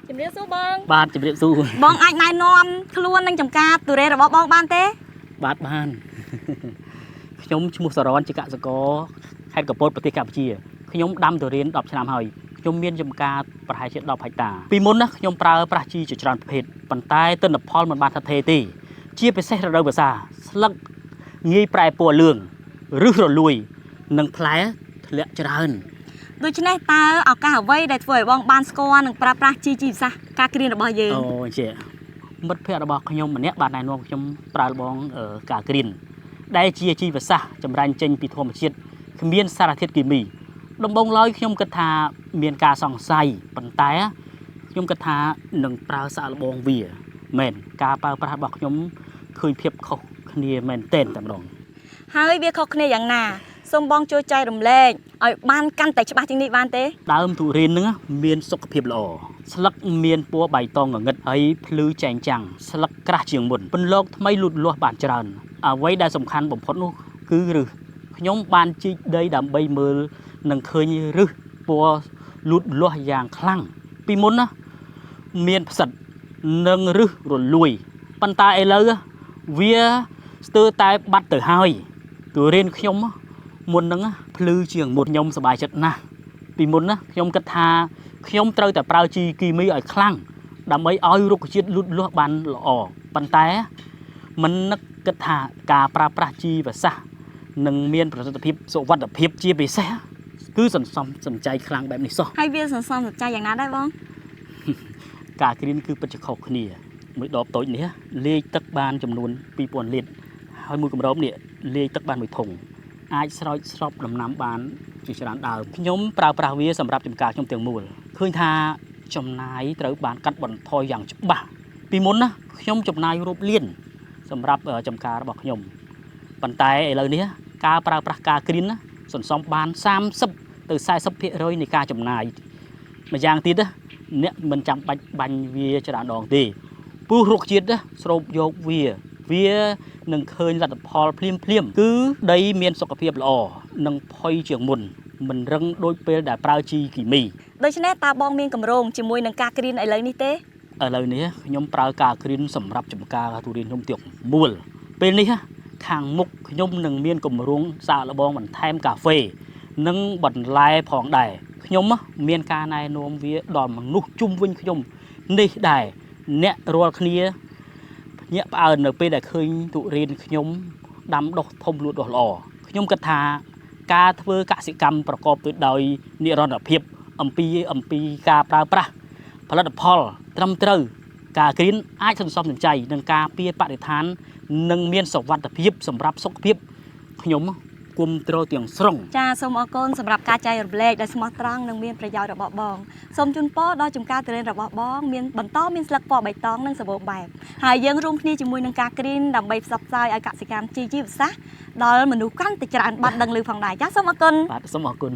ជំរាបសួរបង បាទជំរាបសួរ បងអាចណែនាំខ្លួននឹងចំការទុរេនរបស់បងបានទេ បាទបាន ខ្ញុំឈ្មោះសរនជាកសិករខេត្តកំពតប្រទេសកម្ពុជាខ្ញុំដាំទុរេន10ឆ្នាំហើយខ្ញុំមានចំការប្រហែលជា10ហិកតាពីមុនណាខ្ញុំប្រើប្រាស់ជីជាច្រើនប្រភេទប៉ុន្តែទិន្នផលមិនបានថិតថេរទេជាពិសេសរដូវវស្សាស្លឹកងាយប្រែពណ៌លឿងឬរលួយនិងផ្លែធ្លាក់ច្រើន ដូច្នេះតើឱកាសអ្វីដែលធ្វើឲ្យបងបានស្គាល់និងប្រើប្រាស់ជីវិសាស្ត្រការគ្រៀនរបស់យើង អូជាមិត្តភ័ក្តិរបស់ខ្ញុំម្នាក់បានណែនាំខ្ញុំប្រើលបងការគ្រៀនដែលជាជីវសាស្ត្រចម្រាញ់ចេញពីធម្មជាតិគ្មានសារធាតុគីមីដំបូងឡើយខ្ញុំគិតថាមានការសង្ស័យប៉ុន្តែខ្ញុំគិតថានឹងប្រើសាកល្បងវាមែនការប្រើប្រាស់របស់ខ្ញុំឃើញភាពខុសគ្នាមែនទែនតែម្ដង ហើយវាខុសគ្នាយ៉ាងណាសូមបងជួយចែករំលែកឲ្យបានកាន់តែច្បាស់ជាងនេះបានទេ ដើមទុរេនហ្នឹងមានសុខភាពល្អស្លឹកមានពណ៌បៃតងងងឹតហើយភ្លឺចែងចាំងស្លឹកក្រាស់ជាងមុនពន្លកថ្មីលូតលាស់បានច្រើនអ្វីដែលសំខាន់បំផុតនោះគឺឫសខ្ញុំបានជីកដីដើម្បីមើលនឹងឃើញឫសពណ៌លូតលាស់យ៉ាងខ្លាំងពីមុនណាមានផ្សិតនិងឫសរលួយប៉ុន្តែឥឡូវវាស្ទើរតែបាត់ទៅហើយទុរេនខ្ញុំ មុនហ្នឹងភ្លឺជាងមុនខ្ញុំសប្បាយចិត្តណាស់ពីមុនណាខ្ញុំគិតថាខ្ញុំត្រូវតែប្រើជីគីមីឲ្យខ្លាំងដើម្បីឲ្យរុក្ខជាតិលូតលាស់បានល្អប៉ុន្តែមិននឹកគិតថាការប្រើប្រាស់ជីវសាស្ត្រនឹងមានប្រសិទ្ធភាពសុវត្ថិភាពជាពិសេសគឺសន្សំសំចៃខ្លាំងបែបនេះសោះ ហើយវាសន្សំសំចៃយ៉ាងណាដែរបង ការគ្រៀនគឺពិតជាខុសគ្នាមួយដបតូចនេះលាយទឹកបានចំនួន 2000 លីត្រហើយមួយគម្របនេះលាយទឹកបានមួយធុង អាចស្រោចស្រពដំណាំបានជាច្រើនដើមខ្ញុំប្រើប្រាស់វាសម្រាប់ចំការខ្ញុំទាំងមូលឃើញថាចំណាយត្រូវបានកាត់បន្ថយយ៉ាងច្បាស់ពីមុនណាខ្ញុំចំណាយរាប់លានសម្រាប់ចំការរបស់ខ្ញុំប៉ុន្តែឥឡូវនេះការប្រើប្រាស់ការគ្រៀនណាសន្សំបាន30ទៅ40% នៃការចំណាយម្យ៉ាងទៀតណាអ្នកមិនចាំបាច់បាញ់វាច្រើនដងទេព្រោះរុក្ខជាតិណាស្រូបយកវានឹងឃើញលទ្ធផលភ្លាមគឺដីមានសុខភាពល្អនិងផុយជាងមុនមិនរឹងដូចពេលដែលប្រើជីគីមី ដូច្នេះតើបងមានកម្រងជាមួយនឹងការគ្រៀនឥឡូវនេះទេ ឥឡូវនេះខ្ញុំប្រើការគ្រៀនសម្រាប់ចំការទុរេនខ្ញុំទៀតមូលពេលនេះខាងមុខខ្ញុំនឹងមានកម្រងសាកល្បងបន្ថែមកាហ្វេនិងបន្លែផងដែរខ្ញុំមានការណែនាំវាដល់មនុស្សជុំវិញខ្ញុំនេះដែរអ្នករាល់គ្នា ញាក់ផ្អើលនៅពេលដែលឃើញទុរេនខ្ញុំដាំដុះធំលូតលាស់ល្អខ្ញុំគិតថាការធ្វើកសិកម្មប្រកបទៅដោយនិរន្តរភាពអំពីការប្រើប្រាស់ផលិតផលត្រឹមត្រូវការគ្រៀនអាចសន្សំសំចៃនឹងការពារបរិស្ថាននិងមានសុវត្ថិភាពសម្រាប់សុខភាពខ្ញុំគុំត្រូវទាំងស្រុង ចាសូមអរគុណសម្រាប់ការចែករំលែកដែលស្មោះត្រង់និងមានប្រយោជន៍របស់បងសូមជូនពរដល់ចំការទុរេនរបស់បងមានបន្តមានស្លឹកពណ៌បៃតងនិងសម្បូរបែបហើយយើងរួមគ្នាជាមួយនឹងការគ្រៀនដើម្បីផ្សព្វផ្សាយឲ្យកសិកម្មជីវសាស្ត្រដល់មនុស្សកាន់តែច្រើនបាត់ដឹងឮផងដែរចាសូមអរគុណ បាទសូមអរគុណ